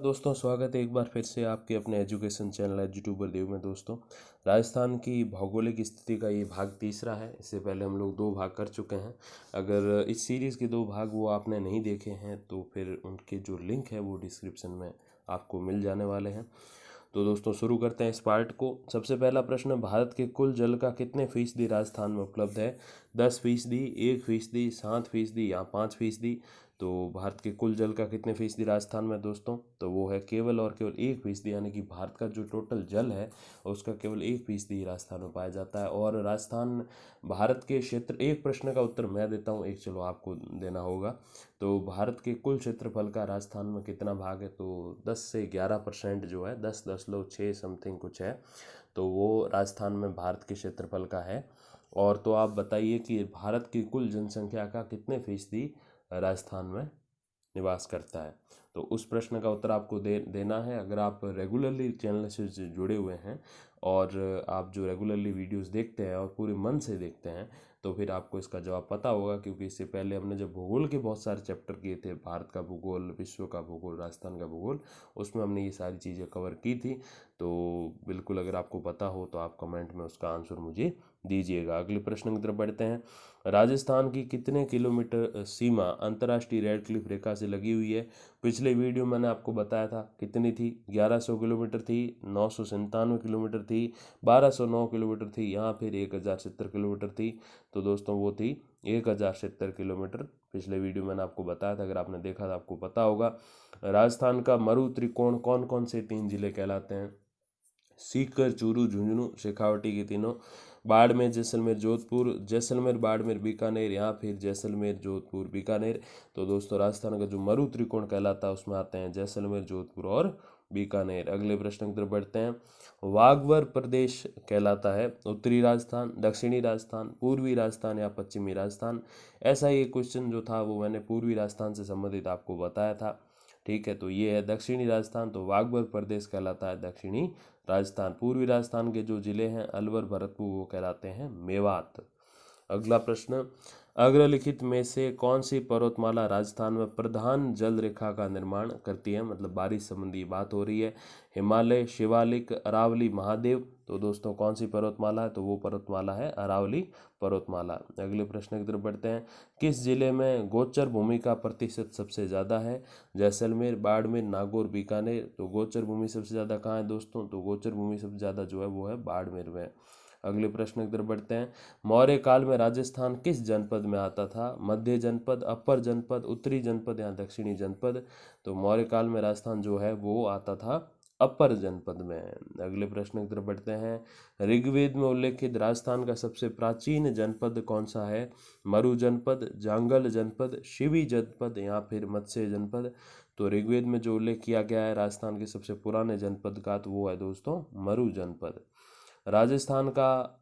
दोस्तों, स्वागत है एक बार फिर से आपके अपने एजुकेशन चैनल एजुट्यूबर देव में। दोस्तों, राजस्थान की भौगोलिक स्थिति का ये भाग तीसरा है। इससे पहले हम लोग 2 भाग कर चुके हैं। अगर इस सीरीज़ के 2 भाग वो आपने नहीं देखे हैं तो फिर उनके जो लिंक है वो डिस्क्रिप्शन में आपको मिल जाने वाले हैं। तो दोस्तों, शुरू करते हैं इस पार्ट को। सबसे पहला प्रश्न, भारत के कुल जल का कितने फीसदी राजस्थान में उपलब्ध है? 10%, 1%, 7% या 5%? तो भारत के कुल जल का कितने फीसदी राजस्थान में दोस्तों? तो वो है केवल और केवल 1%, यानी कि भारत का जो टोटल जल है उसका केवल 1% राजस्थान में पाया जाता है। और राजस्थान भारत के क्षेत्र, एक प्रश्न का उत्तर मैं देता हूँ, एक चलो आपको देना होगा। तो भारत के कुल क्षेत्रफल का राजस्थान में कितना भाग है? तो 10 से 11% जो है, 10.6 समथिंग कुछ है, तो वो राजस्थान में भारत के क्षेत्रफल का है। और तो आप बताइए कि भारत की कुल जनसंख्या का कितने फीसदी राजस्थान में निवास करता है? तो उस प्रश्न का उत्तर आपको देना है। अगर आप रेगुलरली चैनल से जुड़े हुए हैं और आप जो रेगुलरली वीडियोस देखते हैं और पूरे मन से देखते हैं तो फिर आपको इसका जवाब पता होगा, क्योंकि इससे पहले हमने जब भूगोल के बहुत सारे चैप्टर किए थे, भारत का भूगोल, विश्व का भूगोल, राजस्थान का भूगोल, उसमें हमने ये सारी चीज़ें कवर की थी। तो बिल्कुल अगर आपको पता हो तो आप कमेंट में उसका आंसर मुझे दीजिएगा। अगले प्रश्न की तरफ बढ़ते हैं। राजस्थान की कितने किलोमीटर सीमा अंतर्राष्ट्रीय रेड क्लिफ रेखा से लगी हुई है? पिछले वीडियो मैंने आपको बताया था कितनी थी। 1100 किलोमीटर थी, 997 किलोमीटर थी, 1209 किलोमीटर थी, यहाँ फिर 1070 किलोमीटर थी। तो दोस्तों वो थी 1070 किलोमीटर। पिछले वीडियो मैंने आपको बताया था, अगर आपने देखा था आपको पता होगा। राजस्थान का मरु त्रिकोण कौन कौन से 3 जिले कहलाते हैं? सीकर, चूरू, झुंझुनू, शेखावटी के तीनों। बाड़मेर, जैसलमेर, जोधपुर, जैसलमेर, बाड़मेर, बीकानेर, या फिर जैसलमेर, जोधपुर, बीकानेर। तो दोस्तों, राजस्थान का जो मरु त्रिकोण कहलाता है उसमें आते हैं जैसलमेर, जोधपुर और बीकानेर। अगले प्रश्न की तरफ बढ़ते हैं। वागवर प्रदेश कहलाता है उत्तरी राजस्थान, दक्षिणी राजस्थान, पूर्वी राजस्थान या पश्चिमी राजस्थान? ऐसा ही एक क्वेश्चन जो था वो मैंने पूर्वी राजस्थान से संबंधित आपको बताया था। ठीक है, तो ये है दक्षिणी राजस्थान, तो वागबर प्रदेश कहलाता है दक्षिणी राजस्थान। पूर्वी राजस्थान के जो जिले हैं अलवर, भरतपुर, वो कहलाते हैं मेवात। अगला प्रश्न, अग्रलिखित में से कौन सी पर्वतमाला राजस्थान में प्रधान जल रेखा का निर्माण करती है? मतलब बारिश संबंधी बात हो रही है। हिमालय, शिवालिक, अरावली, महादेव? तो दोस्तों कौन सी पर्वतमाला है? तो वो पर्वतमाला है अरावली पर्वतमाला। अगले प्रश्न की तरफ बढ़ते हैं। किस जिले में गोचर भूमि का प्रतिशत सबसे ज़्यादा है? जैसलमेर, बाड़मेर, नागौर, बीकानेर? तो गोचर भूमि सबसे ज़्यादा कहाँ है दोस्तों? तो गोचर भूमि सबसे ज़्यादा जो है वो है बाड़मेर में। अगले प्रश्न की तरफ बढ़ते हैं। मौर्य काल में राजस्थान किस जनपद में आता था? मध्य जनपद, अपर जनपद, उत्तरी जनपद या दक्षिणी जनपद? तो मौर्य काल में राजस्थान जो है वो आता था अपर जनपद में। अगले प्रश्न की तरफ बढ़ते हैं। ऋग्वेद में उल्लेखित राजस्थान का सबसे प्राचीन जनपद कौन सा है? मरु जनपद, जांगल जनपद, शिवी जनपद या फिर मत्स्य जनपद? तो ऋग्वेद में जो उल्लेख किया गया है राजस्थान के सबसे पुराने जनपद का, तो वो है दोस्तों मरु जनपद। राजस्थान का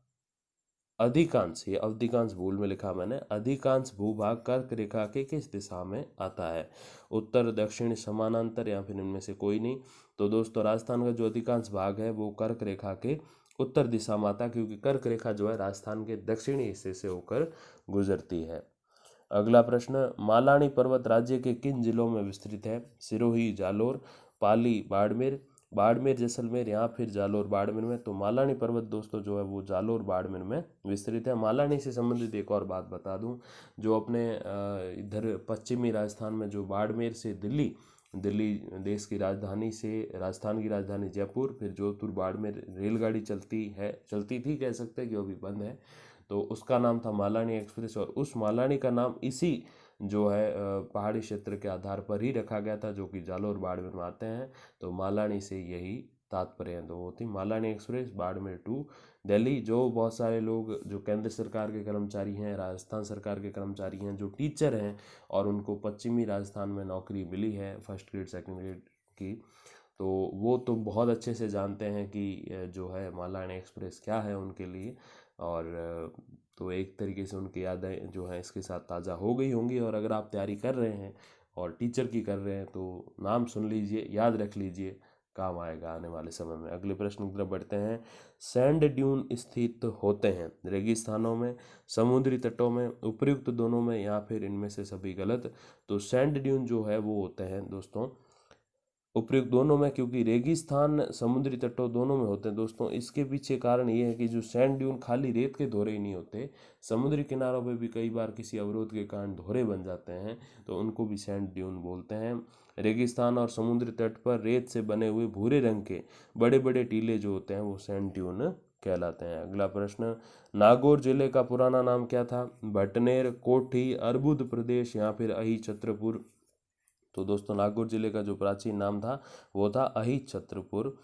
अधिकांश, ये अधिकांश भूल में लिखा मैंने, अधिकांश भूभाग कर्क रेखा के किस दिशा में आता है? उत्तर, दक्षिण, समानांतर या फिर इनमें से कोई नहीं? तो दोस्तों, राजस्थान का जो अधिकांश भाग है वो कर्क रेखा के उत्तर दिशा में आता है, क्योंकि कर्क रेखा जो है राजस्थान के दक्षिणी हिस्से से होकर गुजरती है। अगला प्रश्न, मालानी पर्वत राज्य के किन जिलों में विस्तृत है? सिरोही, जालोर, पाली, बाड़मेर? बाड़मेर, जैसलमेर या फिर जालोर, बाड़मेर में? तो मालानी पर्वत दोस्तों जो है वो जालोर, बाड़मेर में विस्तृत है। मालानी से संबंधित एक और बात बता दूं, जो अपने इधर पश्चिमी राजस्थान में जो बाड़मेर से दिल्ली, दिल्ली देश की राजधानी से राजस्थान की राजधानी जयपुर, फिर जोधपुर, बाड़मेर रेलगाड़ी चलती थी कह सकते हैं, कि अभी बंद है। तो उसका नाम था मालानी एक्सप्रेस, और उस मालानी का नाम इसी जो है पहाड़ी क्षेत्र के आधार पर ही रखा गया था, जो कि जालोर, बाड़मेर में आते हैं। तो मालानी से यही तात्पर्य है। तो वो थी मालानी एक्सप्रेस बाड़मेर टू दिल्ली। जो बहुत सारे लोग जो केंद्र सरकार के कर्मचारी हैं, राजस्थान सरकार के कर्मचारी हैं, जो टीचर हैं और उनको पश्चिमी राजस्थान में नौकरी मिली है फर्स्ट ग्रेड, सेकंड ग्रेड की, तो वो तो बहुत अच्छे से जानते हैं कि जो है मालानी एक्सप्रेस क्या है उनके लिए। और तो एक तरीके से उनकी यादें जो हैं इसके साथ ताज़ा हो गई होंगी। और अगर आप तैयारी कर रहे हैं और टीचर की कर रहे हैं तो नाम सुन लीजिए, याद रख लीजिए, काम आएगा आने वाले समय में। अगले प्रश्न की तरफ बढ़ते हैं। सैंड ड्यून स्थित होते हैं रेगिस्तानों में, समुद्री तटों में, उपयुक्त दोनों में या फिर इनमें से सभी गलत? तो सैंड ड्यून जो है वो होते हैं दोस्तों उपयुक्त दोनों में, क्योंकि रेगिस्तान समुद्री तटों दोनों में होते हैं दोस्तों। इसके पीछे कारण ये है कि जो सैंड ड्यून खाली रेत के धोरे ही नहीं होते, समुद्री किनारों पे भी कई बार किसी अवरोध के कारण धोरे बन जाते हैं, तो उनको भी सैंड ड्यून बोलते हैं। रेगिस्तान और समुद्री तट पर रेत से बने हुए भूरे रंग के बड़े बड़े टीले जो होते हैं वो सैंड ड्यून कहलाते हैं। अगला प्रश्न, नागौर जिले का पुराना नाम क्या था? भटनेर, कोठी, अर्बुद प्रदेश या फिर अहि छत्रपुर। तो दोस्तों नागौर जिले का जो प्राचीन नाम था वो था अहि छत्रपुर।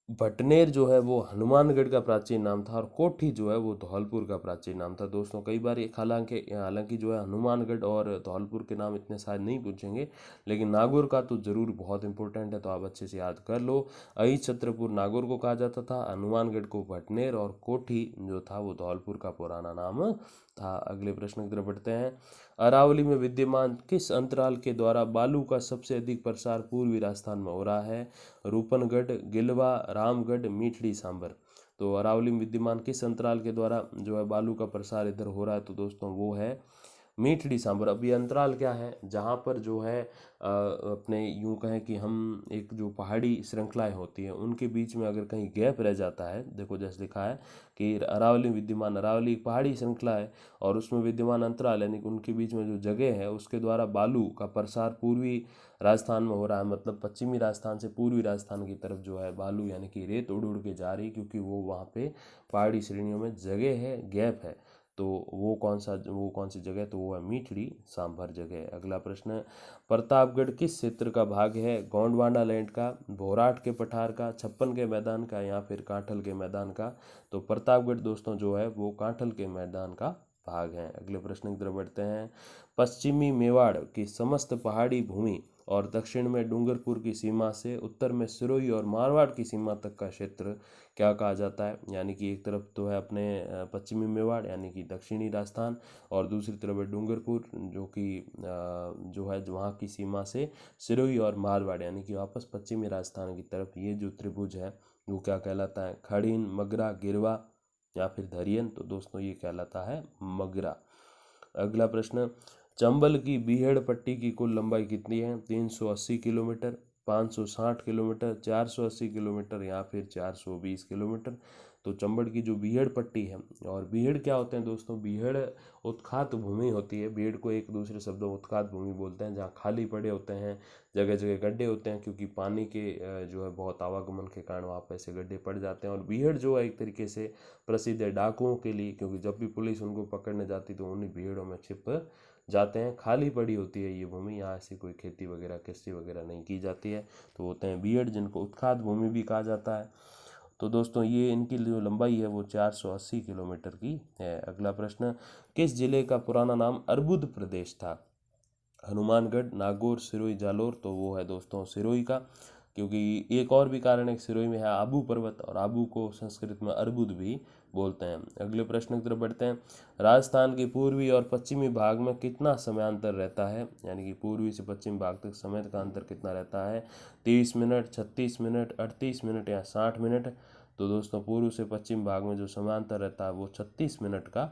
भटनेर जो है वो हनुमानगढ़ का प्राचीन नाम था, और कोठी जो है वो धौलपुर का प्राचीन नाम था दोस्तों। कई बार ये हालांकि हालांकि जो है हनुमानगढ़ और धौलपुर के नाम इतने शायद नहीं पूछेंगे, लेकिन नागौर का तो जरूर बहुत इंपॉर्टेंट है, तो आप अच्छे से याद कर लो। अहि छत्रपुर नागौर को कहा जाता था, हनुमानगढ़ को भटनेर, और कोठी जो था वो धौलपुर का पुराना नाम था। अगले प्रश्न की तरफ बढ़ते हैं। अरावली में विद्यमान किस अंतराल के द्वारा बालू का सबसे अधिक प्रसार पूर्वी राजस्थान में हो रहा है? रूपनगढ़, गिलवा, रामगढ़, मीठड़ी, सांबर। तो अरावली में विद्यमान किस अंतराल के द्वारा जो है बालू का प्रसार इधर हो रहा है? तो दोस्तों वो है मीठड़ी सांबर। अब ये अंतराल क्या है? जहाँ पर जो है अपने यूं कहें कि हम एक जो पहाड़ी श्रृंखलाएं होती हैं उनके बीच में अगर कहीं गैप रह जाता है, देखो जैसे लिखा है कि अरावली विद्यमान, अरावली एक पहाड़ी श्रृंखला है और उसमें विद्यमान अंतराल यानी कि उनके बीच में जो जगह है उसके द्वारा बालू का प्रसार पूर्वी राजस्थान में हो रहा है। मतलब पश्चिमी राजस्थान से पूर्वी राजस्थान की तरफ जो है बालू यानी कि रेत उड़ उड़ के जा रही, क्योंकि वो वहाँ पे पहाड़ी श्रेणियों में जगह है, गैप है। तो वो कौन सी जगह? तो वो है मीठड़ी सांभर जगह। अगला प्रश्न, प्रतापगढ़ किस क्षेत्र का भाग है? गोंडवाना लैंड का, भोराट के पठार का, छप्पन के मैदान का, या फिर कांठल के मैदान का? तो प्रतापगढ़ दोस्तों जो है वो कांठल के मैदान का भाग है। अगले प्रश्न की तरफ बढ़ते हैं। पश्चिमी मेवाड़ की समस्त पहाड़ी भूमि और दक्षिण में डूंगरपुर की सीमा से उत्तर में सिरोही और मारवाड़ की सीमा तक का क्षेत्र क्या कहा जाता है? यानी कि एक तरफ तो है अपने पश्चिमी मेवाड़ यानी कि दक्षिणी राजस्थान, और दूसरी तरफ है डूंगरपुर जो कि जो है वहाँ की सीमा से सिरोही और मारवाड़ यानी कि वापस पश्चिमी राजस्थान की तरफ ये जो त्रिभुज है वो क्या कहलाता है? खड़ीन, मगरा, गिरवा या फिर धरियन। तो दोस्तों ये कहलाता है मगरा। अगला प्रश्न, चंबल की बीहड़ पट्टी की कुल लंबाई कितनी है? 380 किलोमीटर, 560 किलोमीटर, 480 किलोमीटर या फिर 420 किलोमीटर। तो चंबल की जो बीहड़ पट्टी है, और बीहड़ क्या होते हैं दोस्तों? बीहड़ उत्खात भूमि होती है। बीहड़ को एक दूसरे शब्दों में उत्खात भूमि बोलते हैं, जहाँ खाली पड़े होते हैं, जगह जगह गड्ढे होते हैं, क्योंकि पानी के जो है बहुत आवागमन के कारण वहाँ पर ऐसे गड्ढे पड़ जाते हैं। और बीहड़ जो है एक तरीके से प्रसिद्ध है डाकुओं के लिए, क्योंकि जब भी पुलिस उनको पकड़ने जाती तो उन्हीं भीड़ों में छिप जाते हैं। खाली पड़ी होती है ये भूमि, यहाँ से कोई खेती वगैरह कृषि वगैरह नहीं की जाती है, तो होते हैं बीहड़, जिनको उत्खात भूमि भी कहा जाता है। तो दोस्तों ये इनकी जो लंबाई है वो 480 किलोमीटर की है। अगला प्रश्न, किस जिले का पुराना नाम अर्बुद प्रदेश था? हनुमानगढ़, नागौर, सिरोही, जालोर। तो वो है दोस्तों सिरोही का, क्योंकि एक और भी कारण है, सिरोही में है आबू पर्वत, और आबू को संस्कृत में अर्बुद भी बोलते हैं। अगले प्रश्न की तरफ बढ़ते हैं। राजस्थान के पूर्वी और पश्चिमी भाग में कितना समयांतर रहता है? यानी कि पूर्वी से पश्चिम भाग तक समय का अंतर कितना रहता है? 30 मिनट, 36 मिनट, 38 मिनट या 60 मिनट। तो दोस्तों पूर्व से पश्चिम भाग में जो समयांतर रहता है वो 36 मिनट का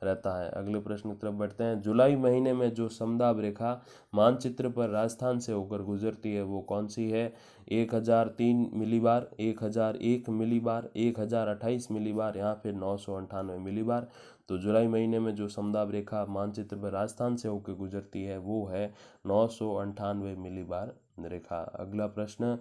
रहता है। अगले प्रश्न की तरफ बढ़ते हैं। जुलाई महीने में जो समदाब रेखा मानचित्र पर राजस्थान से होकर गुजरती है वो कौन सी है? 1003 मिलीबार, 1001 मिलीबार, 1028 मिलीबार या फिर 998 मिलीबार। तो जुलाई महीने में जो समदाब रेखा मानचित्र पर राजस्थान से होकर गुजरती है वो है 998 मिलीबार रेखा। अगला प्रश्न,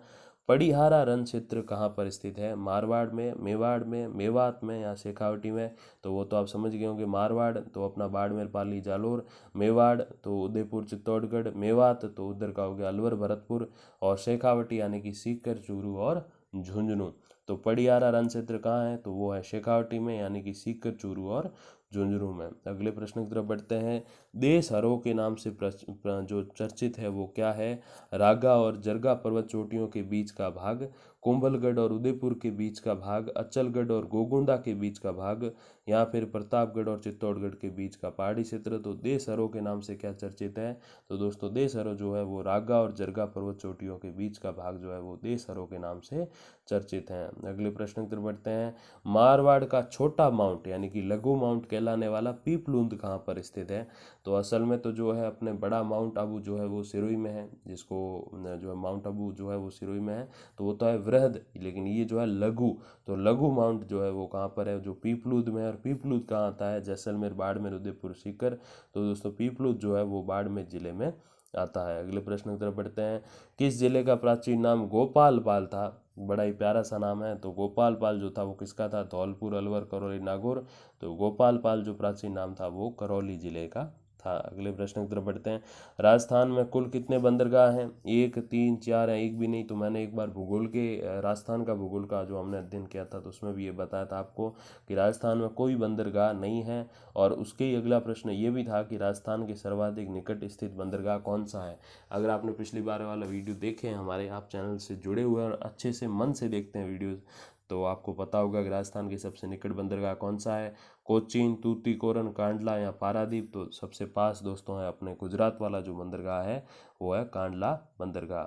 पड़िहारा रण क्षेत्र कहाँ पर स्थित है? मारवाड़ में, मेवाड़ में, मेवात में या शेखावटी में? तो वो तो आप समझ गए होंगे। मारवाड़ तो अपना बाड़मेर, पाली, जालोर। मेवाड़ तो उदयपुर, चित्तौड़गढ़। मेवात तो उधर का हो गया अलवर, भरतपुर। और शेखावटी यानी कि सीकर, चूरू और झुंझुनू। तो पड़ियारा रण क्षेत्र कहाँ है? तो वो है शेखावटी में यानी कि सीकर, चूरू और झुंझुनू में। अगले प्रश्न की तरफ बढ़ते हैं। देश हरों के नाम से जो चर्चित है वो क्या है? रागा और जरगा पर्वत चोटियों के बीच का भाग, कुंभलगढ़ और उदयपुर के बीच का भाग, अचलगढ़ और गोगुंदा के बीच का भाग, या फिर प्रतापगढ़ और चित्तौड़गढ़ के बीच का पहाड़ी क्षेत्र। तो देशहरों के नाम से क्या चर्चित है? तो दोस्तों देशहरों जो है वो रागा और जरगा पर्वत चोटियों के बीच का भाग जो है वो देशहरों के नाम से चर्चित है। अगले प्रश्न की तरफ बढ़ते हैं। मारवाड़ का छोटा माउंट यानी कि लघु माउंट कहलाता कहलाने वाला पीपलूंद कहाँ पर स्थित है? तो असल में तो जो है अपने बड़ा माउंट आबू जो है वो सिरोही में है, जिसको जो है माउंट आबू जो है वो सिरोही में है, तो वो तो है वृहद, लेकिन ये जो है लघु, तो लघु माउंट जो है वो कहाँ पर है? जो पीपलूद में है। और पीपलूद कहाँ आता है? जैसलमेर, बाड़मेर, उदयपुर, सीकर। तो दोस्तों पीपलूद जो है वो बाड़मेर जिले में आता है। अगले प्रश्न की तरफ बढ़ते हैं। किस जिले का प्राचीन नाम गोपालपाल था? बड़ा ही प्यारा सा नाम है। तो गोपालपाल जो था वो किसका था? धौलपुर, अलवर, करौली, नागौर। तो गोपालपाल जो प्राचीन नाम था वो करौली जिले का था। अगले प्रश्न की तरफ बढ़ते हैं। राजस्थान में कुल कितने बंदरगाह हैं? 1, 3, 4 हैं, एक भी नहीं। तो मैंने एक बार भूगोल के राजस्थान का भूगोल का जो हमने अध्ययन किया था तो उसमें भी ये बताया था आपको कि राजस्थान में कोई बंदरगाह नहीं है। और उसके ही अगला प्रश्न ये भी था कि राजस्थान के सर्वाधिक निकट स्थित बंदरगाह कौन सा है? अगर आपने पिछली बार वाला वीडियो देखे हैं हमारे, आप चैनल से जुड़े हुए और अच्छे से मन से देखते हैं वीडियोज़, तो आपको पता होगा कि राजस्थान के सबसे निकट बंदरगाह कौन सा है? कोचीन, तूतीकोरन, कांडला या पारादीप। तो सबसे पास दोस्तों है अपने गुजरात वाला जो बंदरगाह है वो है कांडला बंदरगाह।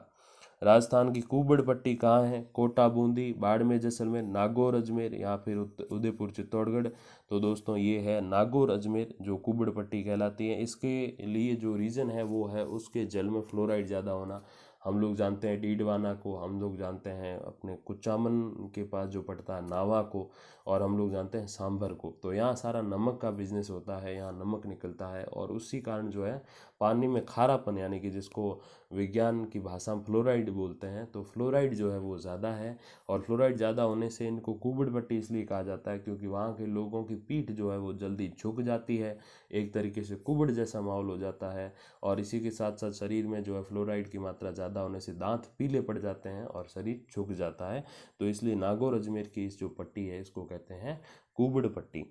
राजस्थान की कुबड़ पट्टी कहाँ है? कोटा, बूंदी, बाड़मेर, जैसलमेर, नागौर, अजमेर या फिर उदयपुर, चित्तौड़गढ़। तो दोस्तों ये है नागौर अजमेर जो कुबड़ पट्टी कहलाती है। इसके लिए जो रीज़न है वो है उसके जल में फ्लोराइड ज़्यादा होना। हम लोग जानते हैं डीडवाना को, हम लोग जानते हैं अपने कुचामन के पास जो पड़ता है नावा को, और हम लोग जानते हैं सांभर को। तो यहाँ सारा नमक का बिजनेस होता है, यहाँ नमक निकलता है और उसी कारण जो है पानी में खारापन, यानी कि जिसको विज्ञान की भाषा में फ्लोराइड बोलते हैं, तो फ्लोराइड जो है वो ज़्यादा है। और फ्लोराइड ज़्यादा होने से इनको कुबड़ पट्टी इसलिए कहा जाता है क्योंकि वहाँ के लोगों की पीठ जो है वो जल्दी झुक जाती है, एक तरीके से कुबड़ जैसा माहौल हो जाता है। और इसी के साथ साथ शरीर में जो है फ्लोराइड की मात्रा ज़्यादा होने से दांत पीले पड़ जाते हैं और शरीर झुक जाता है। तो इसलिए नागौर अजमेर की इस जो पट्टी है इसको कहते हैं कुबड़ पट्टी।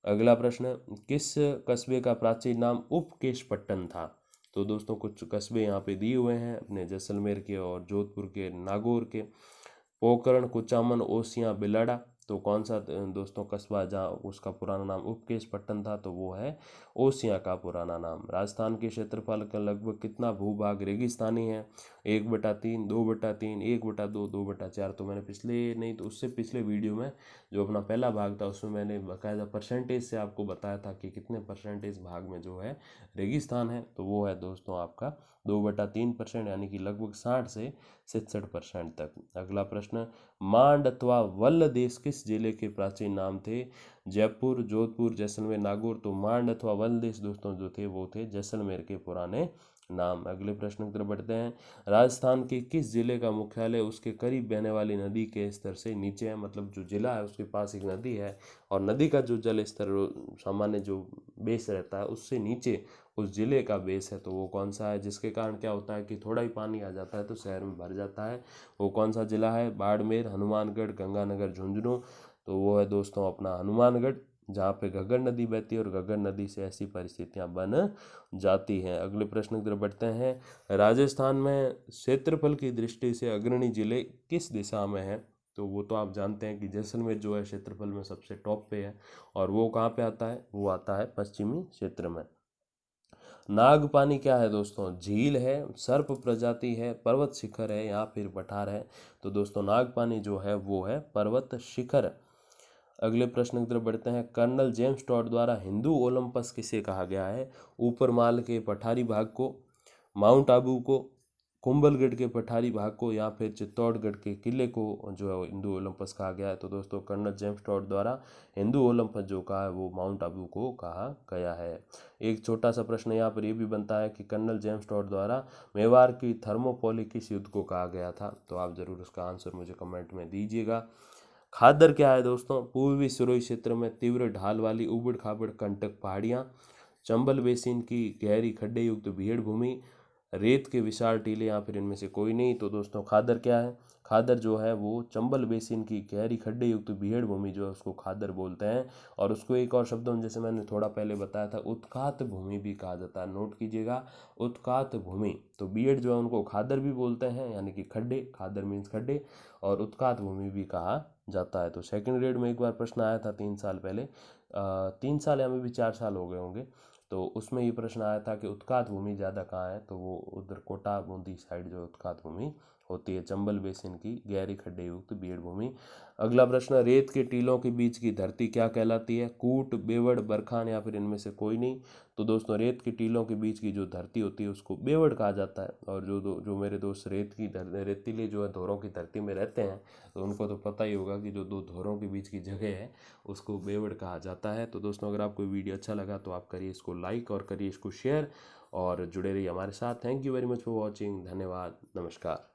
अगला प्रश्न, किस कस्बे का प्राचीन नाम उपकेशपट्टन था? तो दोस्तों कुछ कस्बे यहाँ पे दिए हुए हैं अपने जैसलमेर के और जोधपुर के, नागौर के। पोकरण, कुचामन, ओसियां, बिलाड़ा। तो कौन सा दोस्तों कस्बा जहाँ उसका पुराना नाम उपकेशपट्टन था? तो वो है ओसियां का पुराना नाम। राजस्थान के क्षेत्रफल का लगभग कितना भूभाग रेगिस्तानी है? 1/3, 2/3, 1/2, 2/4। तो मैंने पिछले नहीं तो उससे पिछले वीडियो में जो अपना पहला भाग था उसमें मैंने बाकायदा परसेंटेज से आपको बताया था कि कितने परसेंटेज भाग में जो है रेगिस्तान है। तो वो है दोस्तों आपका 2/3%, यानी कि लगभग 60 से 67% तक। अगला प्रश्न, मांड अथवा वल्ल देश किस जिले के प्राचीन नाम थे? जयपुर, जोधपुर, जैसलमेर, नागौर। तो मांड अथवा वल्ल देश दोस्तों जो थे वो थे जैसलमेर के पुराने नाम। अगले प्रश्न की तरफ बढ़ते हैं। राजस्थान के किस जिले का मुख्यालय उसके करीब बहने वाली नदी के स्तर से नीचे है? मतलब जो जिला है उसके पास एक नदी है और नदी का जो जल स्तर सामान्य जो बेस रहता है उससे नीचे उस जिले का बेस है, तो वो कौन सा है? जिसके कारण क्या होता है कि थोड़ा ही पानी आ जाता है तो शहर में भर जाता है। वो कौन सा जिला है? बाड़मेर, हनुमानगढ़, गंगानगर, झुंझुनू। तो वो है दोस्तों अपना हनुमानगढ़, जहाँ पे घग्गर नदी बहती है और घग्गर नदी से ऐसी परिस्थितियाँ बन जाती हैं। अगले प्रश्न की तरफ बढ़ते हैं। राजस्थान में क्षेत्रफल की दृष्टि से अग्रणी जिले किस दिशा में है? तो वो तो आप जानते हैं कि जैसलमेर जो है क्षेत्रफल में सबसे टॉप पे है, और वो कहाँ पे आता है? वो आता है पश्चिमी क्षेत्र में। नागपानी क्या है दोस्तों? झील है, सर्प प्रजाति है, पर्वत शिखर है या फिर पठार है? तो दोस्तों नागपानी जो है वो है पर्वत शिखर। अगले प्रश्न की तरफ बढ़ते हैं। कर्नल जेम्स टॉड द्वारा हिंदू ओलंपस किसे कहा गया है? ऊपरमाल के पठारी भाग को, माउंट आबू को, कुंभलगढ़ के पठारी भाग को या फिर चित्तौड़गढ़ के किले को जो है हिंदू ओलंपस कहा गया है? तो दोस्तों कर्नल जेम्स टॉड द्वारा हिंदू ओलंपस जो कहा है वो माउंट आबू को कहा गया है। एक छोटा सा प्रश्न यहाँ पर ये भी बनता है कि कर्नल जेम्स टॉड द्वारा मेवाड़ की थर्मोपोली किस युद्ध को कहा गया था? तो आप जरूर उसका आंसर मुझे कमेंट में दीजिएगा। खादर क्या है दोस्तों? पूर्वी सिरोही क्षेत्र में तीव्र ढाल वाली उबड़ खाबड़ कंटक पहाड़ियाँ, चंबल बेसिन की गहरी खड्डे युक्त भीड़ भूमि, रेत के विशाल टीले या फिर इनमें से कोई नहीं। तो दोस्तों खादर क्या है? खादर जो है वो चंबल बेसिन की गहरी खड्डे युक्त भीड़ भूमि जो है उसको खादर बोलते हैं। और उसको एक और शब्दों में जैसे मैंने थोड़ा पहले बताया था उत्खात भूमि भी कहा जाता है, नोट कीजिएगा, उत्खात भूमि। तो बीएड जो है उनको खादर भी बोलते हैं, यानी कि खड्डे, खादर मीन्स खड्डे, और उत्खात भूमि भी कहा जाता है। तो सेकंड ग्रेड में एक बार प्रश्न आया था 3 साल पहले, 3 साल या में भी 4 साल हो गए होंगे, तो उसमें ये प्रश्न आया था कि उत्खात भूमि ज़्यादा कहाँ है? तो वो उधर कोटा बूंदी साइड जो उत्खात भूमि होती है चंबल बेसिन की गहरी खड्डे युक्त बीड़ भूमि। अगला प्रश्न, रेत के टीलों के बीच की धरती क्या कहलाती है? कूट, बेवड़, बरखान या फिर इनमें से कोई नहीं। तो दोस्तों रेत के टीलों के बीच की जो धरती होती है उसको बेवड़ कहा जाता है। और जो मेरे दोस्त रेतीली जो है धोरों की धरती में रहते हैं तो उनको तो पता ही होगा कि जो दो धोरों के बीच की जगह है उसको बेवड़ कहा जाता है। तो दोस्तों अगर आपको वीडियो अच्छा लगा तो आप करिए इसको लाइक और करिए इसको शेयर और जुड़े रहिए हमारे साथ। Thank you very much for watching. धन्यवाद, नमस्कार।